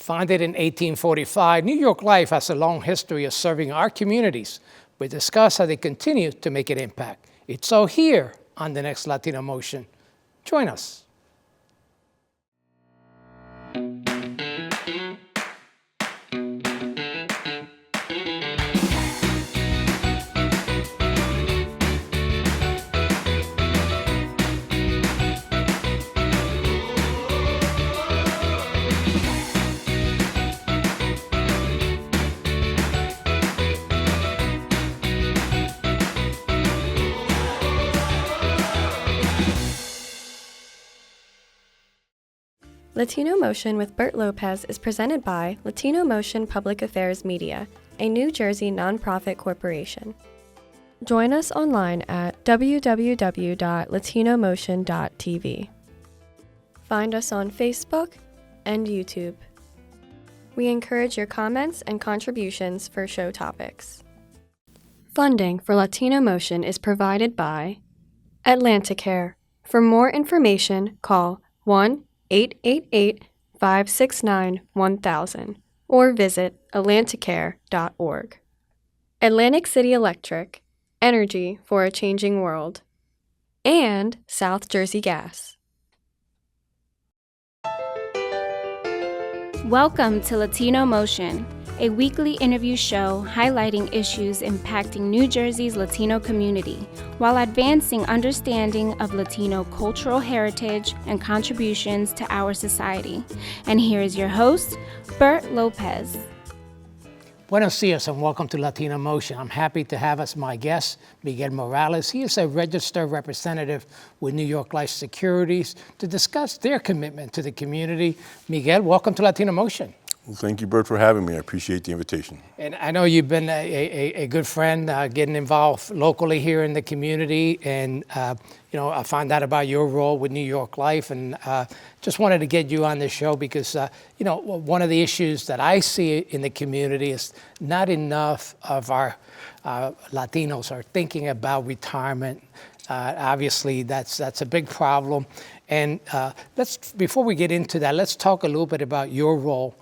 Founded in 1845, New York Life has a long history of serving our communities. We discuss how they continue to make an impact. It's all here on the next Latino Motion. Join us. Latino Motion with Bert Lopez is presented by Latino Motion Public Affairs Media, a New Jersey nonprofit corporation. Join us online at www.latinomotion.tv. Find us on Facebook and YouTube. We encourage your comments and contributions for show topics. Funding for Latino Motion is provided by Atlanticare. For more information, call 1-888-569-1000 or visit atlanticare.org. Atlantic City Electric, energy for a changing world. And South Jersey Gas. Welcome to Latino Motion, a weekly interview show highlighting issues impacting New Jersey's Latino community while advancing understanding of Latino cultural heritage and contributions to our society. And here is your host, Bert Lopez. Buenos dias and welcome to Latino Motion. I'm happy to have as my guest Miguel Morales. He is a registered representative with New York Life Securities to discuss their commitment to the community. Miguel, welcome to Latino Motion. Well, thank you, Bert, for having me. I appreciate the invitation. And I know you've been a good friend getting involved locally here in the community. And, I found out about your role with New York Life and just wanted to get you on this show because, one of the issues that I see in the community is not enough of our Latinos are thinking about retirement. Obviously, that's a big problem. And before we get into that, let's talk a little bit about your role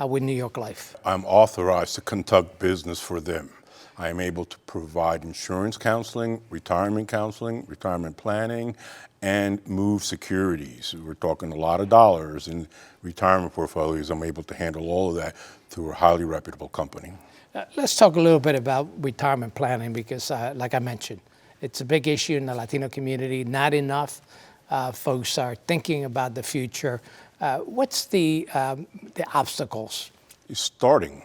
with New York Life. I'm authorized to conduct business for them. I am able to provide insurance counseling, retirement planning, and move securities. We're talking a lot of dollars in retirement portfolios. I'm able to handle all of that through a highly reputable company. Let's talk a little bit about retirement planning because, like I mentioned, it's a big issue in the Latino community. Not enough folks are thinking about the future. What's the obstacles? Starting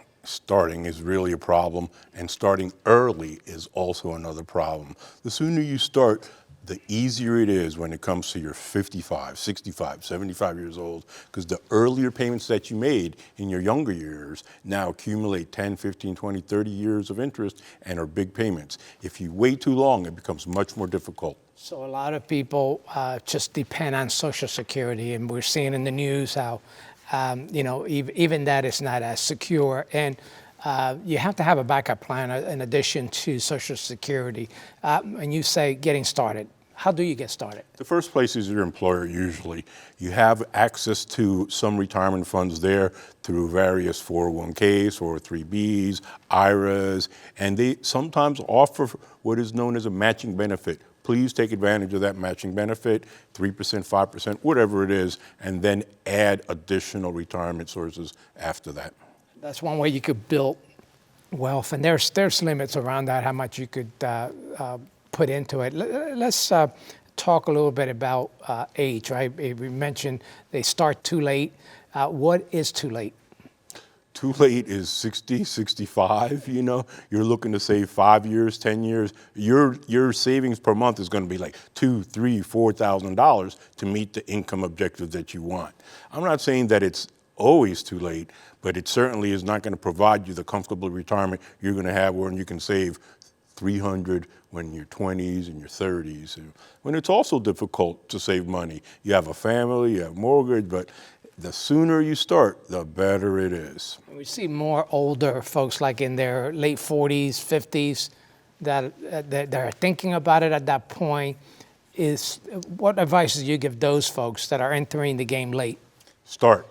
is really a problem, and starting early is also another problem. The sooner you start, the easier it is when it comes to your 55, 65, 75 years old, because the earlier payments that you made in your younger years now accumulate 10, 15, 20, 30 years of interest and are big payments. If you wait too long, it becomes much more difficult. So a lot of people just depend on Social Security, and we're seeing in the news how, even that is not as secure. And you have to have a backup plan in addition to Social Security. And you say getting started. How do you get started? The first place is your employer usually. You have access to some retirement funds there through various 401ks, 403bs, IRAs, and they sometimes offer what is known as a matching benefit. Please take advantage of that matching benefit, 3%, 5%, whatever it is, and then add additional retirement sources after that. That's one way you could build wealth, and there's limits around that, how much you could put into it. Let's talk a little bit about age, right? We mentioned they start too late. What is too late? Too late is 60, 65, you're looking to save 5 years, 10 years. Your savings per month is going to be like $2,000, $3,000, $4,000 to meet the income objective that you want. I'm not saying that it's always too late, but it certainly is not going to provide you the comfortable retirement you're going to have when you can save $300 when you're 20s and your 30s. When it's also difficult to save money. You have a family, you have mortgage, but the sooner you start, the better it is. We see more older folks like in their late 40s, 50s that are thinking about it at that point. What advice do you give those folks that are entering the game late? Start.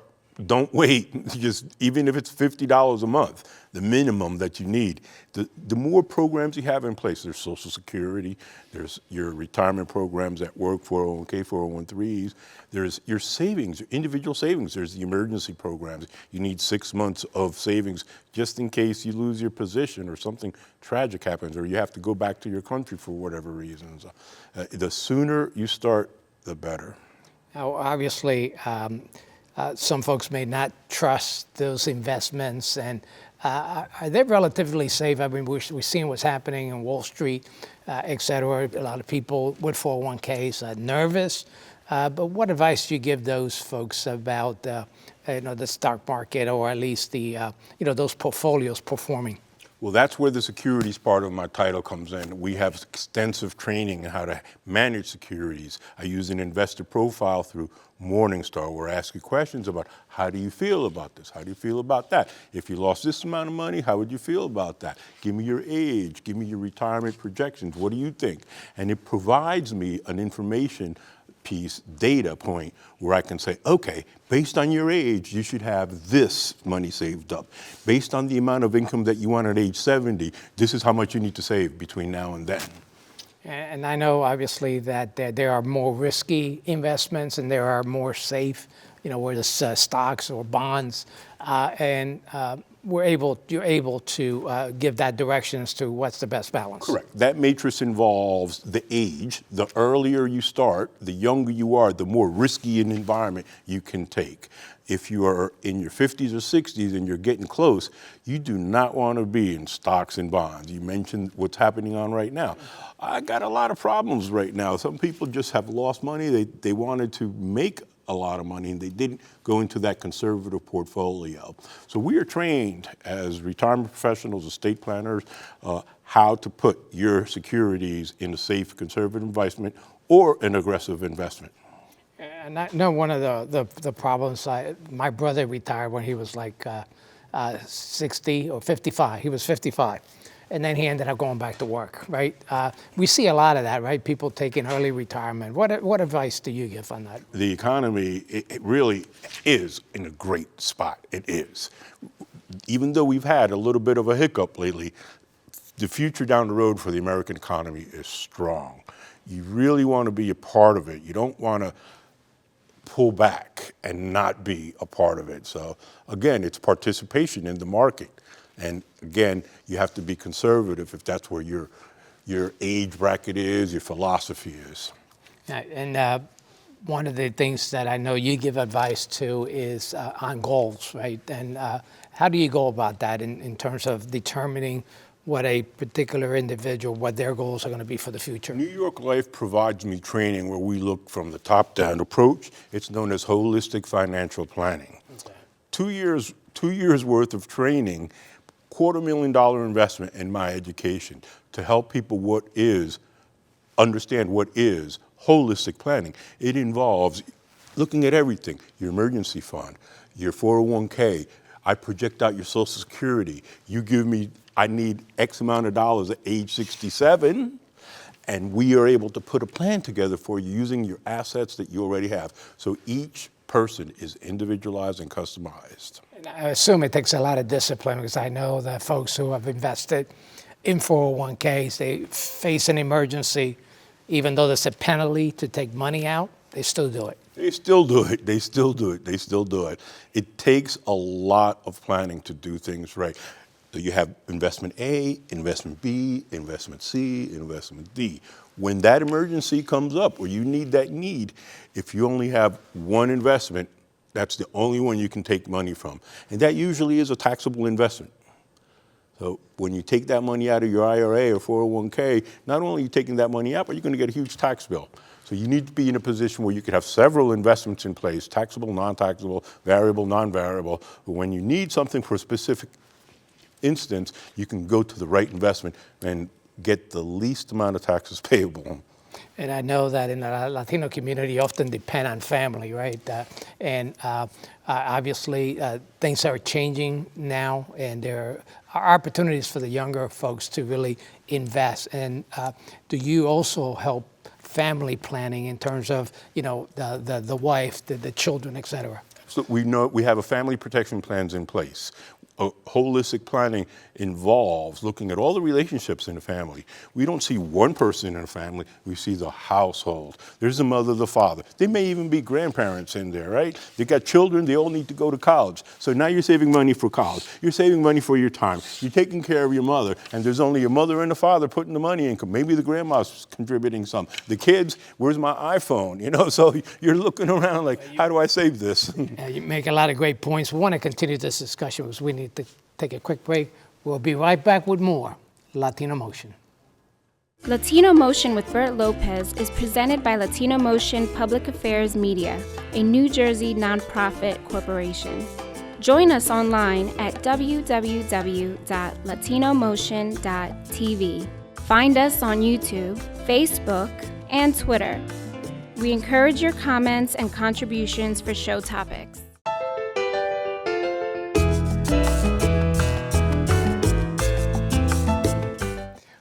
don't wait. Just even if it's $50 a month, the minimum that you need. The more programs you have in place, there's Social Security, there's your retirement programs at work, 401k, 401(k)s, there's your savings, your individual savings, there's the emergency programs. You need 6 months of savings just in case you lose your position or something tragic happens or you have to go back to your country for whatever reasons. The sooner you start, the better. Now, obviously, some folks may not trust those investments, and are they relatively safe? I mean, we're seeing what's happening in Wall Street, et cetera. A lot of people with 401ks are nervous. But what advice do you give those folks about the stock market, or at least the those portfolios performing? Well, that's where the securities part of my title comes in. We have extensive training in how to manage securities. I use an investor profile through Morningstar where I ask you questions about how do you feel about this? How do you feel about that? If you lost this amount of money, how would you feel about that? Give me your age. Give me your retirement projections. What do you think? And it provides me an information piece, data point, where I can say, okay, based on your age, you should have this money saved up. Based on the amount of income that you want at age 70, this is how much you need to save between now and then. And I know, obviously, that there are more risky investments and there are more safe, whether it's stocks or bonds, and you're able to give that direction as to what's the best balance. Correct. That matrix involves the age. The earlier you start, the younger you are, the more risky an environment you can take. If you are in your 50s or 60s and you're getting close, you do not want to be in stocks and bonds. You mentioned what's happening on right now. I got a lot of problems right now. Some people just have lost money. They wanted to make a lot of money and they didn't go into that conservative portfolio. So we are trained as retirement professionals, estate planners, how to put your securities in a safe conservative investment or an aggressive investment. And I know one of the problems, my brother retired when he was like 60 or 55. He was 55. And then he ended up going back to work, right? We see a lot of that, right? People taking early retirement. What advice do you give on that? The economy, it really is in a great spot. It is. Even though we've had a little bit of a hiccup lately, the future down the road for the American economy is strong. You really want to be a part of it. You don't want to pull back and not be a part of it. So again, it's participation in the market. And again, you have to be conservative if that's where your age bracket is, your philosophy is. And one of the things that I know you give advice to is on goals, right? And how do you go about that in terms of determining what a particular individual, what their goals are going to be for the future? New York Life provides me training where we look from the top-down approach. It's known as holistic financial planning. Okay. 2 years worth of training, $250,000 investment in my education to help people understand what is holistic planning. It involves looking at everything, your emergency fund, your 401k. I project out your Social Security. You give me, I need X amount of dollars at age 67, and we are able to put a plan together for you using your assets that you already have. So each person is individualized and customized. And I assume it takes a lot of discipline, because I know that folks who have invested in 401ks, they face an emergency, even though there's a penalty to take money out, they still do it. They still do it. They still do it. They still do it. It takes a lot of planning to do things right. So you have investment A, investment B, investment C, investment D. When that emergency comes up or you need that need, if you only have one investment, that's the only one you can take money from. And that usually is a taxable investment. So when you take that money out of your IRA or 401k, not only are you taking that money out, but you're going to get a huge tax bill. So you need to be in a position where you could have several investments in place, taxable, non-taxable, variable, non-variable. But when you need something for a specific instance, you can go to the right investment and get the least amount of taxes payable. And I know that in the Latino community, you often depend on family, right? Obviously, things are changing now, and there are opportunities for the younger folks to really invest. And do you also help family planning in terms of, the wife, the children, et cetera? So we know we have a family protection plans in place. Holistic planning involves looking at all the relationships in a family. We don't see one person in a family, we see the household. There's the mother, the father. They may even be grandparents in there, right? They got children, they all need to go to college. So now you're saving money for college. You're saving money for your time. You're taking care of your mother, and there's only your mother and the father putting the money in. Maybe the grandma's contributing some. The kids, where's my iPhone? You know, so you're looking around like, how do I save this? You make a lot of great points. We want to continue this discussion because we need to take a quick break. We'll be right back with more Latino Motion. Latino Motion with Bert Lopez is presented by Latino Motion Public Affairs Media, a New Jersey nonprofit corporation. Join us online at www.latinomotion.tv. Find us on YouTube, Facebook, and Twitter. We encourage your comments and contributions for show topics.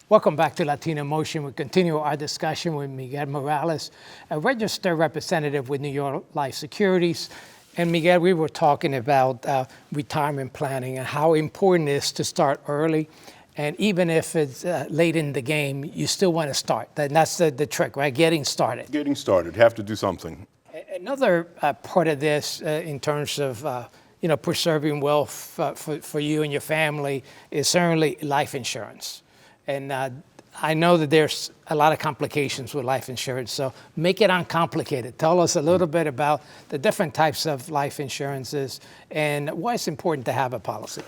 Welcome back to Latino Motion. We continue our discussion with Miguel Morales, a registered representative with New York Life Securities. And Miguel, we were talking about retirement planning and how important it is to start early. And even if it's late in the game, you still want to start. That's the trick, right? Getting started. Getting started, have to do something. Another part of this in terms of preserving wealth for you and your family is certainly life insurance. And I know that there's a lot of complications with life insurance, so make it uncomplicated. Tell us a little bit about the different types of life insurances and why it's important to have a policy.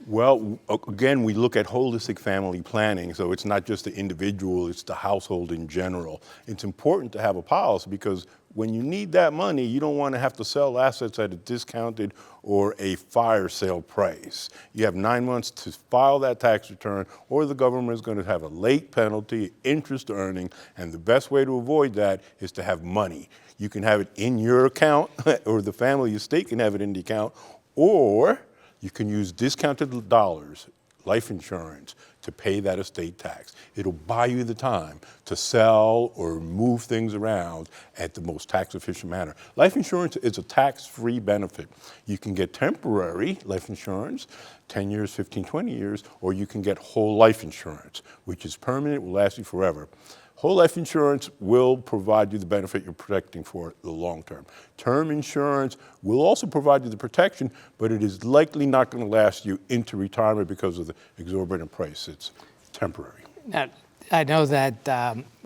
Well, again, we look at holistic family planning, so it's not just the individual, it's the household in general. It's important to have a policy because when you need that money, you don't want to have to sell assets at a discounted or a fire sale price. You have 9 months to file that tax return, or the government is going to have a late penalty, interest earning, and the best way to avoid that is to have money. You can have it in your account, or the family estate can have it in the account, or you can use discounted dollars, life insurance, to pay that estate tax. It'll buy you the time to sell or move things around at the most tax efficient manner. Life insurance is a tax-free benefit. You can get temporary life insurance, 10 years, 15, 20 years, or you can get whole life insurance, which is permanent, will last you forever. Whole life insurance will provide you the benefit you're protecting for the long term. Term insurance will also provide you the protection, but it is likely not going to last you into retirement because of the exorbitant price. It's temporary. Now, I know that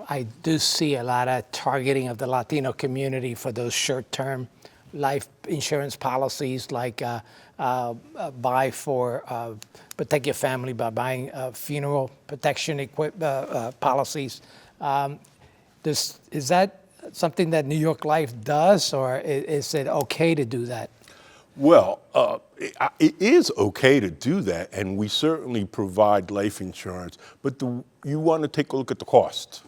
I do see a lot of targeting of the Latino community for those short-term life insurance policies, like protect your family by buying funeral protection policies. Is that something that New York Life does, or is it okay to do that? Well, it is okay to do that, and we certainly provide life insurance, but you want to take a look at the cost.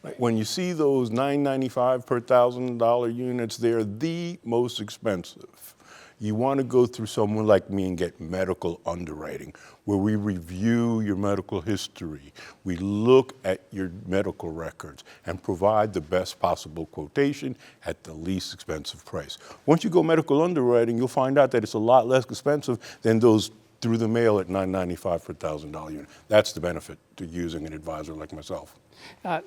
Right. When you see those $9.95 per $1,000 units, they're the most expensive. You want to go through someone like me and get medical underwriting, where we review your medical history. We look at your medical records and provide the best possible quotation at the least expensive price. Once you go medical underwriting, you'll find out that it's a lot less expensive than those through the mail at $9.95 per $1,000 unit. That's the benefit to using an advisor like myself.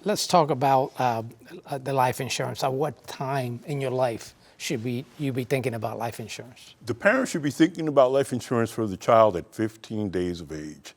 Let's talk about the life insurance. At what time in your life should you be thinking about life insurance? The parent should be thinking about life insurance for the child at 15 days of age.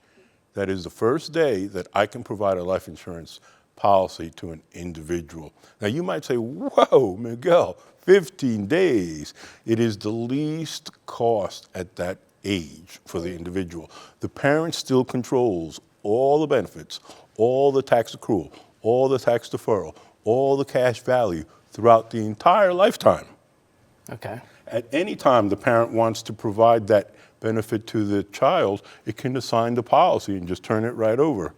That is the first day that I can provide a life insurance policy to an individual. Now you might say, whoa, Miguel, 15 days. It is the least cost at that age for the individual. The parent still controls all the benefits, all the tax accrual, all the tax deferral, all the cash value throughout the entire lifetime. Okay. At any time the parent wants to provide that benefit to the child, it can assign the policy and just turn it right over.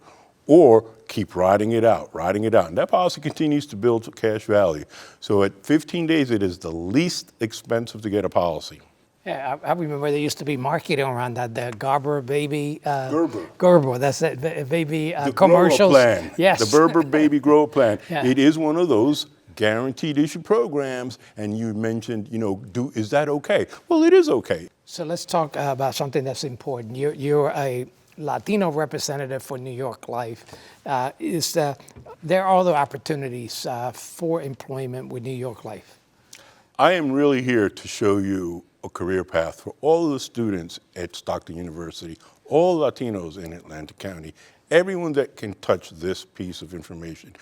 Or keep riding it out. And that policy continues to build cash value. So at 15 days, it is the least expensive to get a policy. Yeah, I remember there used to be marketing around that, the Gerber baby. Gerber. Gerber, that's it, baby The commercials. Grower Plan. Yes. The Gerber Baby Grower Plan. Yeah. It is one of those guaranteed issue programs, and you mentioned, is that okay? Well, it is okay. So let's talk about something that's important. You're a Latino representative for New York Life. There are other opportunities for employment with New York Life? I am really here to show you a career path for all of the students at Stockton University, all Latinos in Atlantic County. Everyone that can touch this piece of information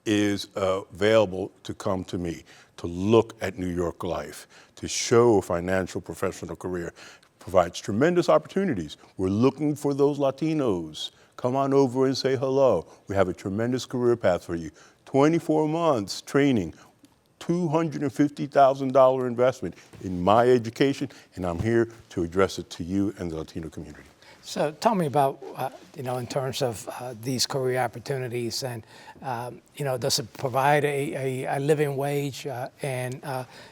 is available to come to me, to look at New York Life, to show a financial professional career. Provides tremendous opportunities. We're looking for those Latinos. Come on over and say hello. We have a tremendous career path for you. 24 months training, $250,000 investment in my education, and I'm here to address it to you and the Latino community. So tell me about, in terms of these career opportunities, and, does it provide a living wage? And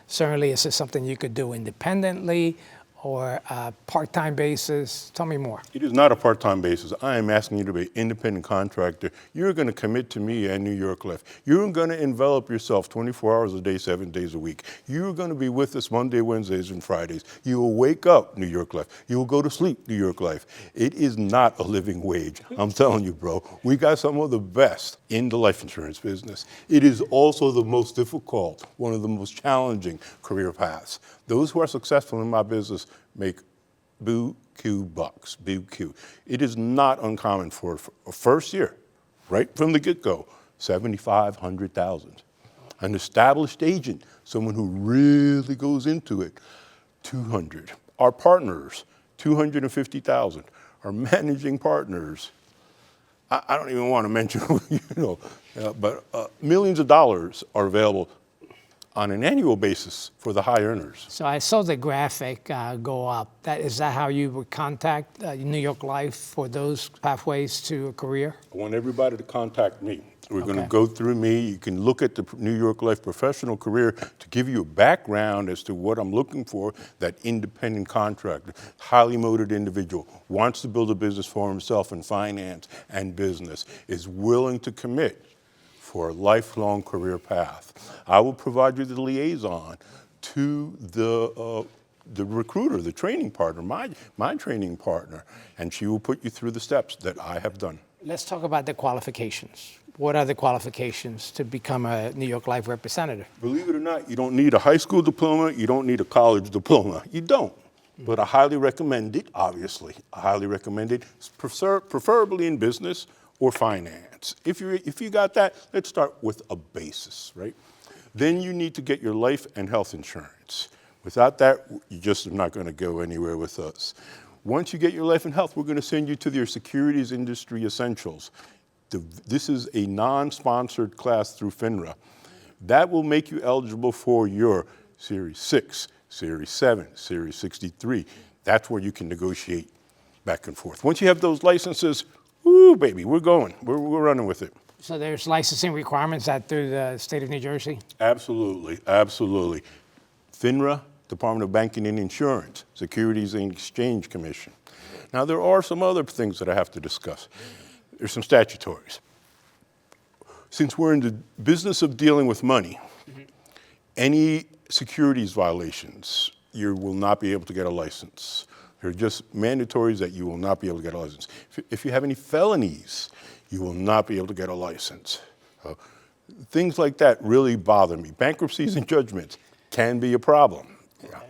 certainly, is this something you could do independently or part-time basis? Tell me more. It is not a part-time basis. I am asking you to be an independent contractor. You're going to commit to me and New York Life. You're going to envelop yourself 24 hours a day, 7 days a week. You're going to be with us Monday, Wednesdays, and Fridays. You will wake up, New York Life. You will go to sleep, New York Life. It is not a living wage. I'm telling you, bro. We got some of the best in the life insurance business. It is also the most difficult, one of the most challenging career paths. Those who are successful in my business make boo-Q bucks, boo-Q. It is not uncommon for a first year, right from the get-go, $7,500. An established agent, someone who really goes into it, $200. Our partners, $250,000. Our managing partners, I don't even want to mention, but millions of dollars are available on an annual basis for the high earners. So I saw the graphic go up. Is that how you would contact New York Life for those pathways to a career? I want everybody to contact me. We're going to Okay. go through me. You can look at the New York Life professional career to give you a background as to what I'm looking for. That independent contractor, highly motivated individual, wants to build a business for himself in finance and business, is willing to commit for a lifelong career path. I will provide you the liaison to the recruiter, the training partner, my training partner, and she will put you through the steps that I have done. Let's talk about the qualifications. What are the qualifications to become a New York Life representative? Believe it or not, you don't need a high school diploma, you don't need a college diploma. You don't. But I highly recommend it, obviously. I highly recommend it, preferably in business or finance. If you got that, let's start with a basis, right? Then you need to get your life and health insurance. Without that, you just are not going to go anywhere with us. Once you get your life and health, we're going to send you to your securities industry essentials. This is a non-sponsored class through FINRA. That will make you eligible for your Series 6, Series 7, Series 63. That's where you can negotiate back and forth. Once you have those licenses, ooh, baby, we're going. We're running with it. So there's licensing requirements through the state of New Jersey? Absolutely, absolutely. FINRA, Department of Banking and Insurance, Securities and Exchange Commission. Now, there are some other things that I have to discuss. There's some statutories. Since we're in the business of dealing with money, any securities violations, you will not be able to get a license. They're just mandatories that you will not be able to get a license. If you have any felonies, you will not be able to get a license. Things like that really bother me. Bankruptcies and judgments can be a problem. Yeah.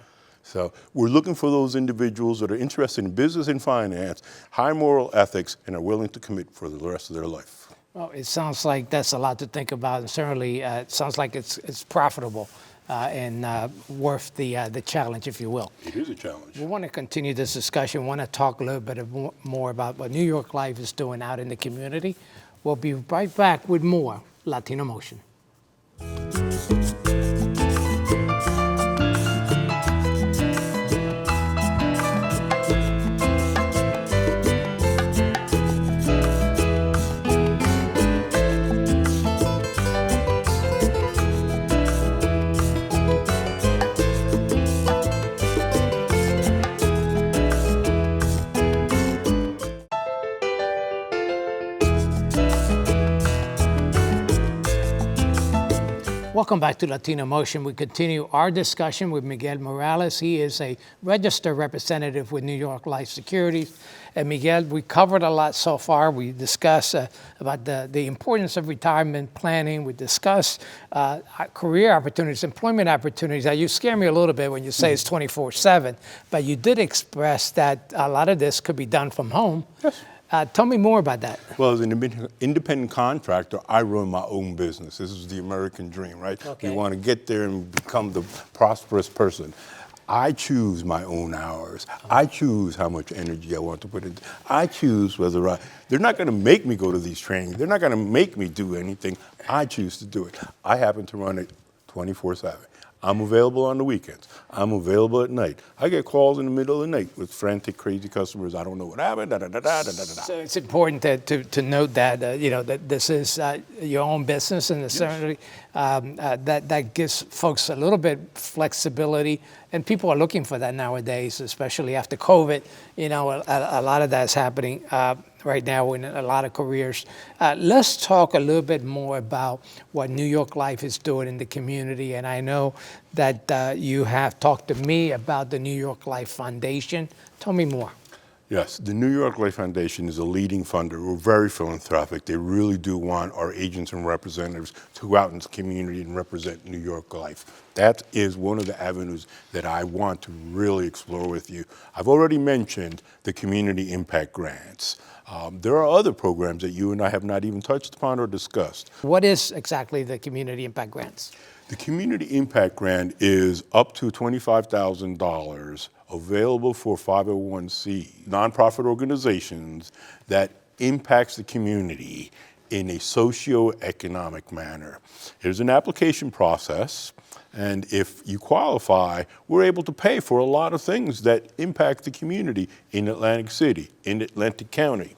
So we're looking for those individuals that are interested in business and finance, high moral ethics, and are willing to commit for the rest of their life. Well, it sounds like that's a lot to think about, and certainly it sounds like it's profitable and worth the challenge, if you will. It is a challenge. We want to continue this discussion. We want to talk a little bit more about what New York Life is doing out in the community. We'll be right back with more Latino Motion. Welcome back to Latino Motion. We continue our discussion with Miguel Morales. He is a registered representative with New York Life Securities. And Miguel, we covered a lot so far. We discussed about the importance of retirement planning. We discussed career opportunities, employment opportunities. Now, you scare me a little bit when you say it's 24/7, but you did express that a lot of this could be done from home. Yes. Tell me more about that. Well, as an independent contractor, I run my own business. This is the American dream, right? Okay. You want to get there and become the prosperous person. I choose my own hours. I choose how much energy I want to put in. I choose whether they're not going to make me go to these trainings. They're not going to make me do anything. I choose to do it. I happen to run it 24/7. I'm available on the weekends. I'm available at night. I get calls in the middle of the night with frantic, crazy customers. I don't know what happened. So it's important to note that that this is your own business, and certainly that gives folks a little bit flexibility, and people are looking for that nowadays, especially after COVID. A lot of that's happening right now in a lot of careers. Let's talk a little bit more about what New York Life is doing in the community, and I know that you have talked to me about the New York Life Foundation. Tell me more. Yes, the New York Life Foundation is a leading funder. We're very philanthropic. They really do want our agents and representatives to go out into the community and represent New York Life. That is one of the avenues that I want to really explore with you. I've already mentioned the community impact grants. There are other programs that you and I have not even touched upon or discussed. What is exactly the community impact grants? The Community Impact Grant is up to $25,000 available for 501c nonprofit organizations that impacts the community in a socio-economic manner. There's an application process, and if you qualify, we're able to pay for a lot of things that impact the community in Atlantic City, in Atlantic County.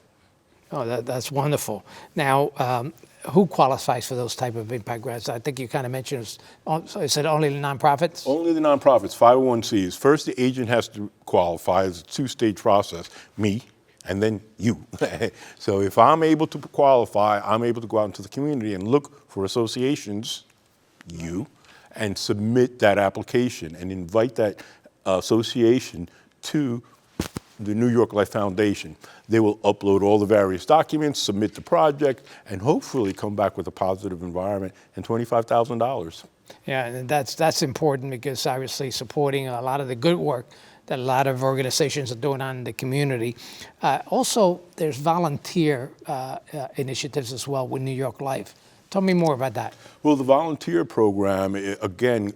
Oh, that's wonderful. Now, who qualifies for those type of impact grants? I think you kind of mentioned, so is it only the nonprofits? Only the nonprofits, 501cs. First, the agent has to qualify. It's a two-stage process, me and then you. So if I'm able to qualify, I'm able to go out into the community and look for associations, you, and submit that application and invite that association to the New York Life Foundation. They will upload all the various documents, submit the project, and hopefully come back with a positive environment and $25,000. Yeah, and that's important because obviously supporting a lot of the good work that a lot of organizations are doing out in the community. Also, there's volunteer initiatives as well with New York Life. Tell me more about that. Well, the volunteer program, again,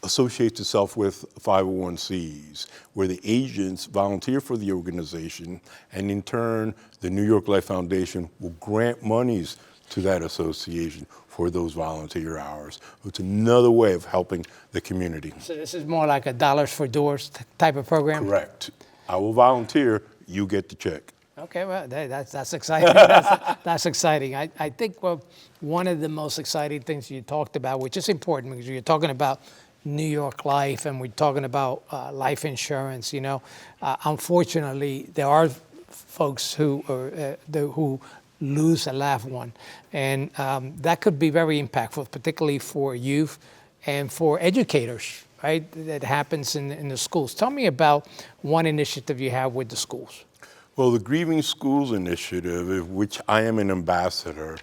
associates itself with 501cs, where the agents volunteer for the organization, and in turn, the New York Life Foundation will grant monies to that association for those volunteer hours. It's another way of helping the community. So this is more like a dollars for doors type of program? Correct. I will volunteer, you get the check. Okay, well, that's exciting. That's exciting. I think one of the most exciting things you talked about, which is important because you're talking about New York Life and we're talking about life insurance. Unfortunately, there are folks who lose a loved one, and that could be very impactful, particularly for youth and for educators. Right, that happens in the schools. Tell me about one initiative you have with the schools. Well, the Grieving Schools Initiative, of which I am an ambassador,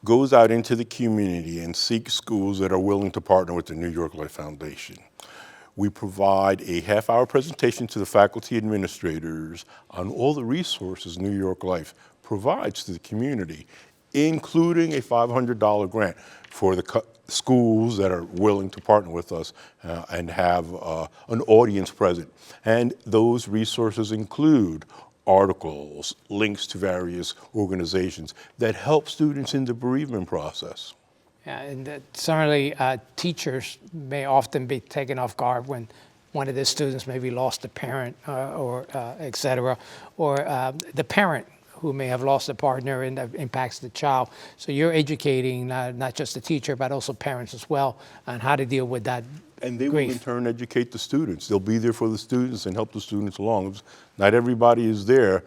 goes out into the community and seeks schools that are willing to partner with the New York Life Foundation. We provide a half-hour presentation to the faculty administrators on all the resources New York Life provides to the community, including a $500 grant for the schools that are willing to partner with us and have an audience present. And those resources include articles, links to various organizations that help students in the bereavement process. Yeah, and certainly teachers may often be taken off guard when one of their students maybe lost a parent or et cetera, or the parent who may have lost a partner and that impacts the child. So you're educating not just the teacher, but also parents as well on how to deal with that. And they will in turn educate the students. They'll be there for the students and help the students along. Not everybody is there.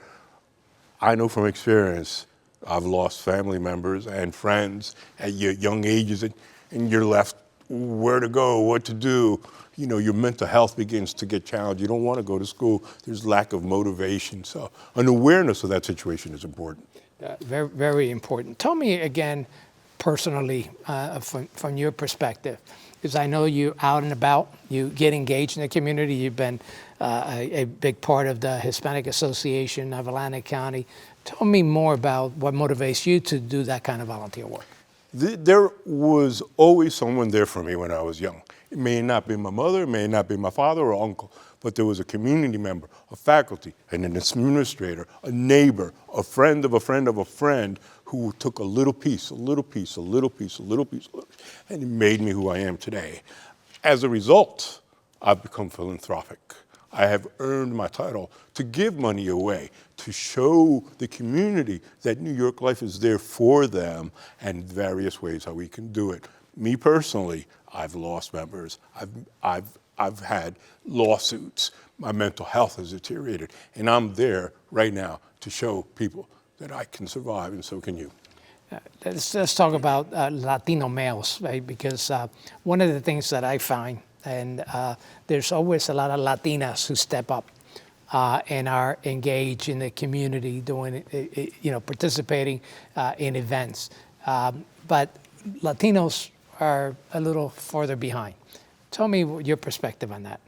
I know from experience, I've lost family members and friends at young ages, and you're left where to go, what to do. You know, your mental health begins to get challenged. You don't want to go to school. There's lack of motivation. So an awareness of that situation is important. Very, very important. Tell me again, personally, from your perspective, because I know you're out and about, you get engaged in the community, you've been a big part of the Hispanic Association of Atlantic County. Tell me more about what motivates you to do that kind of volunteer work. There was always someone there for me when I was young. It may not be my mother, it may not be my father or uncle, but there was a community member, a faculty, and an administrator, a neighbor, a friend of a friend of a friend who took a little piece, a little piece, a little piece, a little piece, and it made me who I am today. As a result, I've become philanthropic. I have earned my title to give money away, to show the community that New York Life is there for them and various ways how we can do it. Me personally, I've lost members. I've had lawsuits. My mental health has deteriorated. And I'm there right now to show people that I can survive, and so can you. Let's talk about Latino males, right? Because one of the things that I find, and there's always a lot of Latinas who step up and are engaged in the community, doing, participating in events. But Latinos are a little further behind. Tell me your perspective on that.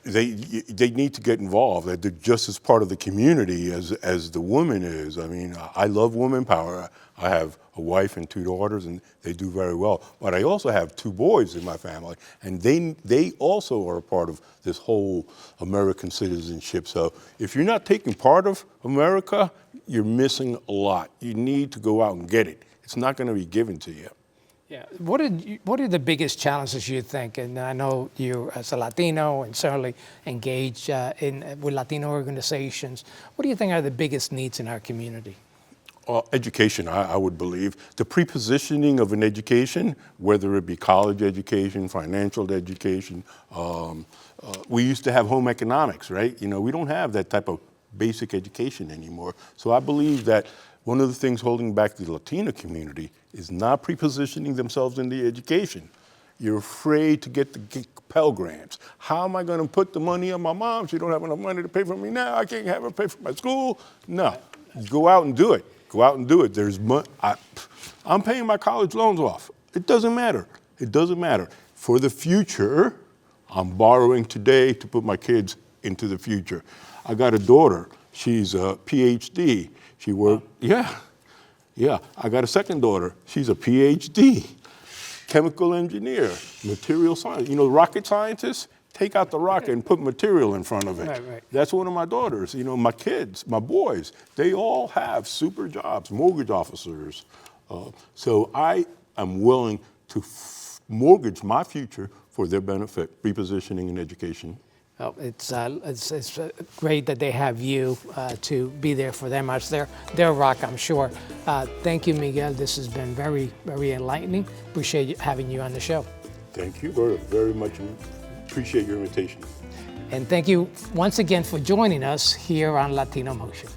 They need to get involved. They're just as part of the community as the woman is. I mean, I love women power. I have a wife and 2 daughters, and they do very well. But I also have 2 boys in my family, and they also are a part of this whole American citizenship. So if you're not taking part of America, you're missing a lot. You need to go out and get it. It's not going to be given to you. Yeah. What are the biggest challenges you think? And I know you, as a Latino, and certainly engaged with Latino organizations. What do you think are the biggest needs in our community? Education, I would believe. The prepositioning of an education, whether it be college education, financial education. We used to have home economics, right? You know, we don't have that type of basic education anymore. So I believe that one of the things holding back the Latino community is not prepositioning themselves in the education. You're afraid to get the Pell Grants. How am I going to put the money on my mom? She don't have enough money to pay for me now. I can't have her pay for my school. No, go out and do it. Go out and do it. I'm paying my college loans off. It doesn't matter. It doesn't matter. For the future, I'm borrowing today to put my kids into the future. I got a daughter. She's a PhD. She worked, yeah. I got a second daughter. She's a PhD, chemical engineer, material science. You know, rocket scientists, take out the rocket and put material in front of it. Right. That's one of my daughters. You know, my kids, my boys, they all have super jobs, mortgage officers. So I am willing to mortgage my future for their benefit, repositioning and education. Well, it's great that they have you to be there for them. It's their rock, I'm sure. Thank you, Miguel. This has been very, very enlightening. Appreciate having you on the show. Thank you very much. Appreciate your invitation. And thank you once again for joining us here on Latino Motion.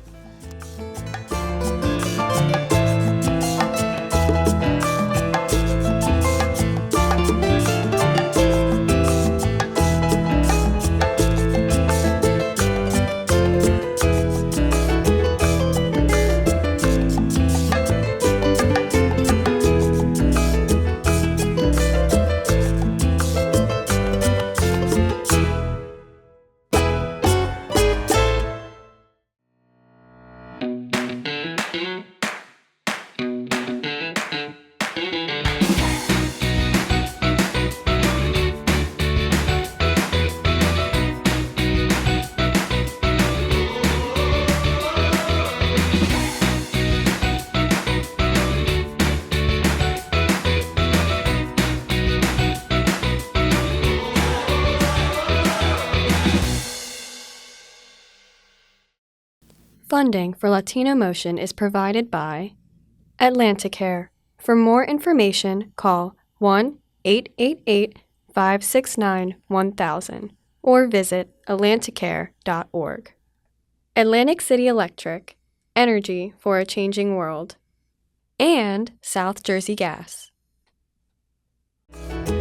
Funding for Latino Motion is provided by Atlanticare. For more information, call 1-888-569-1000 or visit atlanticare.org. Atlantic City Electric, energy for a changing world. And South Jersey Gas. Bye.